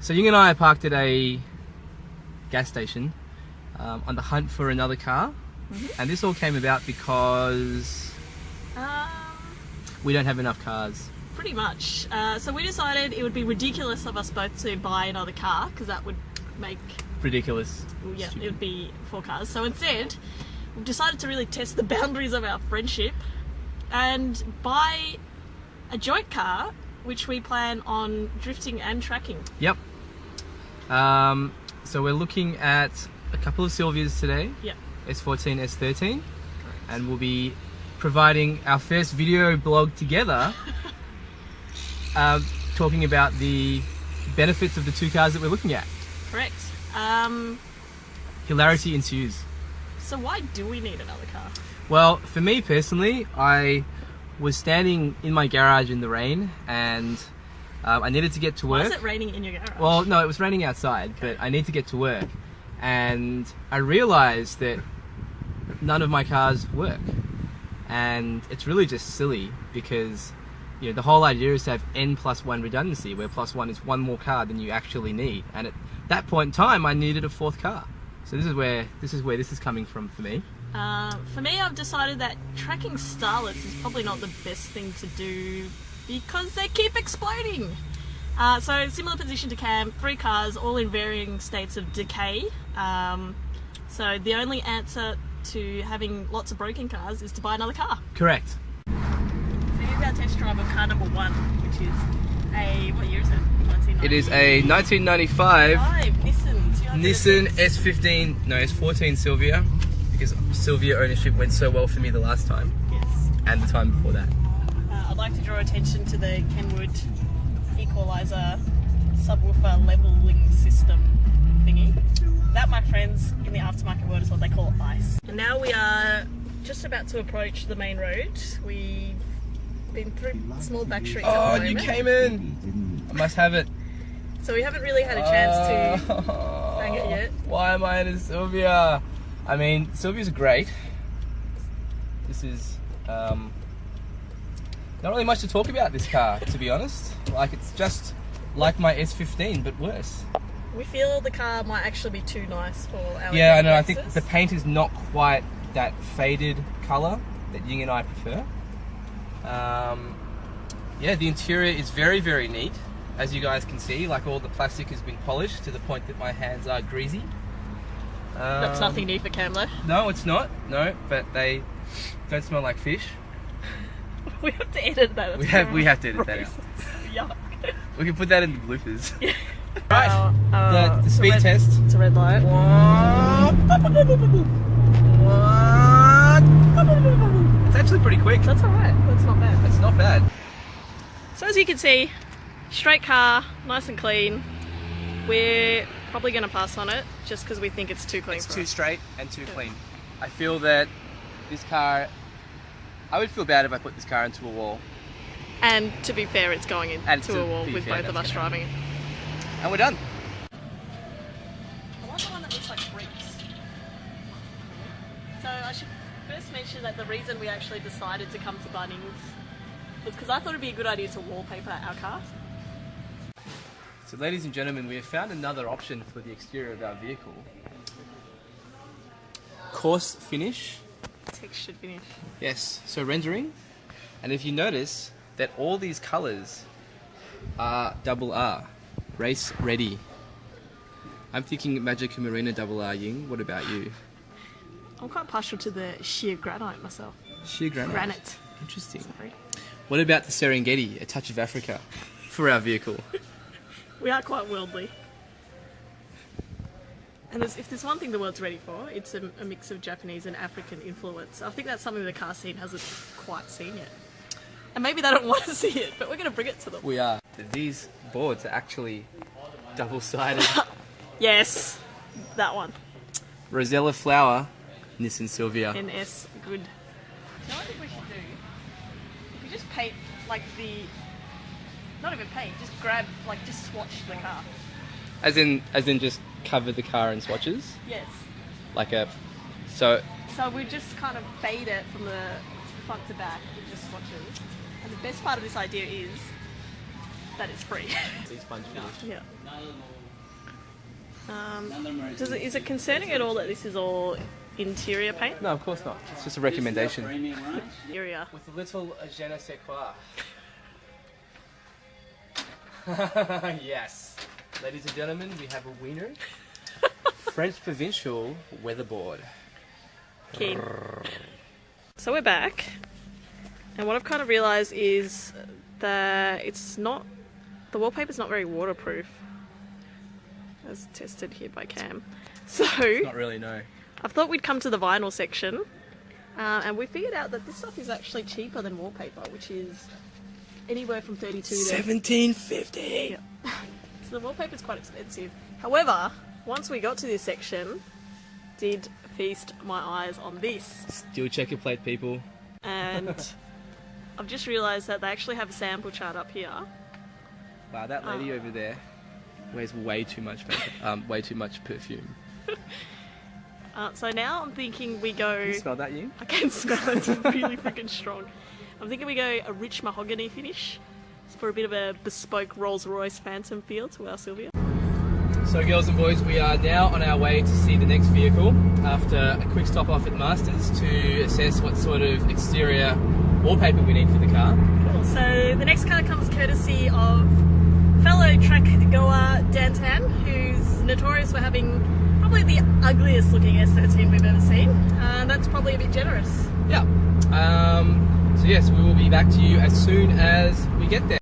So Ying and I are parked at a gas station on the hunt for another car. And this all came about because we don't have enough cars. Pretty much. So we decided it would be ridiculous of us both to buy another car, because that would make... Ridiculous. Well, yeah, Stupid. it would be 4 cars. So instead, we've decided to really test the boundaries of our friendship and buy a joint car, which we plan on drifting and tracking. Yep. So we're looking at a couple of Sylvias today. Yep. S14, S13. And we'll be providing our first video blog together, talking about the benefits of the 2 cars that we're looking at. Correct. Hilarity ensues. So why do we need another car? Well, for me personally, I was standing in my garage in the rain and I needed to get to work. Why is it raining in your garage? Well, no, it was raining outside, but I need to get to work. And I realised that none of my cars work. And it's really just silly because, you know, the whole idea is to have N+1 redundancy, where +1 is one more car than you actually need. And at that point in time, I needed a 4th car. So this is where this is coming from for me. For me, I've decided that tracking starlets is probably not the best thing to do because they keep exploding. So similar position to Cam, 3 cars, all in varying states of decay. So the only answer to having lots of broken cars is to buy another car. Correct. So here's our test drive of car number 1, which is a, what year is it? 1990? It is a 1995 Nissan S15, no, S14 Sylvia, because Sylvia ownership went so well for me the last time. Yes. And the time before that. I'd like to draw attention to the Kenwood equalizer subwoofer leveling system thingy. That, my friends, in the aftermarket world is what they call ICE. And now we are just about to approach the main road. We've been through small back streets at the moment. You came in! I must have it. So we haven't really had a chance to bang it yet. Why am I in a Sylvia? I mean, Sylvia's great. This is not really much to talk about this car, to be honest. Like, it's just like my S15, but worse. We feel the car might actually be too nice for our... Yeah, I know. I think the paint is not quite that faded colour that Ying and I prefer. Yeah, the interior is very, very neat. As you guys can see, like, all the plastic has been polished to the point that my hands are greasy. That's nothing new for Cam though. No, it's not. No, but they don't smell like fish. We have to edit that. We have to edit that out. Yuck. We can put that in the bloopers. Yeah. Right, the speed test. It's a red light. It's actually pretty quick. That's alright. That's not bad. It's not bad. So as you can see, straight car, nice and clean. We're probably going to pass on it just because we think it's too clean. It's for too us. straight and too clean. I feel that this car, I would feel bad if I put this car into a wall. And to be fair, it's going into a wall with both of us driving it. And we're done. I want the one that looks like bricks. So I should first mention that the reason we actually decided to come to Bunnings was because I thought it'd be a good idea to wallpaper our car. So ladies and gentlemen, we have found another option for the exterior of our vehicle. Coarse finish. Textured finish. Yes, so rendering. And if you notice that all these colours are RR. Race ready. I'm thinking Magica Marina RR, Ying. What about you? I'm quite partial to the sheer granite myself. Sheer granite. Granite. Interesting. Sorry. What about the Serengeti, a touch of Africa, for our vehicle? We are quite worldly. And if there's one thing the world's ready for, it's a mix of Japanese and African influence. I think that's something the car scene hasn't quite seen yet. And maybe they don't want to see it, but we're going to bring it to them. We are. These boards are actually double-sided. Yes, that one. Rosella Flower, Nissan Sylvia. NS, good. So what I think we should do, if we just paint, like not even paint, just grab, just swatch the car. As in just cover the car in swatches? Yes. So we just kind of fade it from the front to back with just swatches. And the best part of this idea is that is free. These sponge finish. Yeah. Is it concerning at all that this is all interior paint? No, of course not. It's just a recommendation. Interior. With a little je ne sais quoi. Yes. Ladies and gentlemen, we have a wiener. French provincial weatherboard. Keen. So we're back. And what I've kind of realised is that the wallpaper's not very waterproof. As tested here by Cam. So Not really, no. I thought we'd come to the vinyl section, and we figured out that this stuff is actually cheaper than wallpaper, which is anywhere from 32 to $17.50. Yeah. So the wallpaper's quite expensive. However, once we got to this section, did feast my eyes on this. Still check your plate, people. And I've just realised that they actually have a sample chart up here. Wow, that lady over there wears way too much makeup, way too much perfume. So now I'm thinking we go... Can you smell that, Ying? I can smell it, it's really freaking strong. I'm thinking we go a rich mahogany finish for a bit of a bespoke Rolls-Royce Phantom feel to our Sylvia. So girls and boys, we are now on our way to see the next vehicle after a quick stop off at Masters to assess what sort of exterior wallpaper we need for the car. Cool, so the next car comes courtesy of fellow track goer Dantan, who's notorious for having probably the ugliest looking S13 we've ever seen. That's probably a bit generous. Yeah. So yes, we will be back to you as soon as we get there.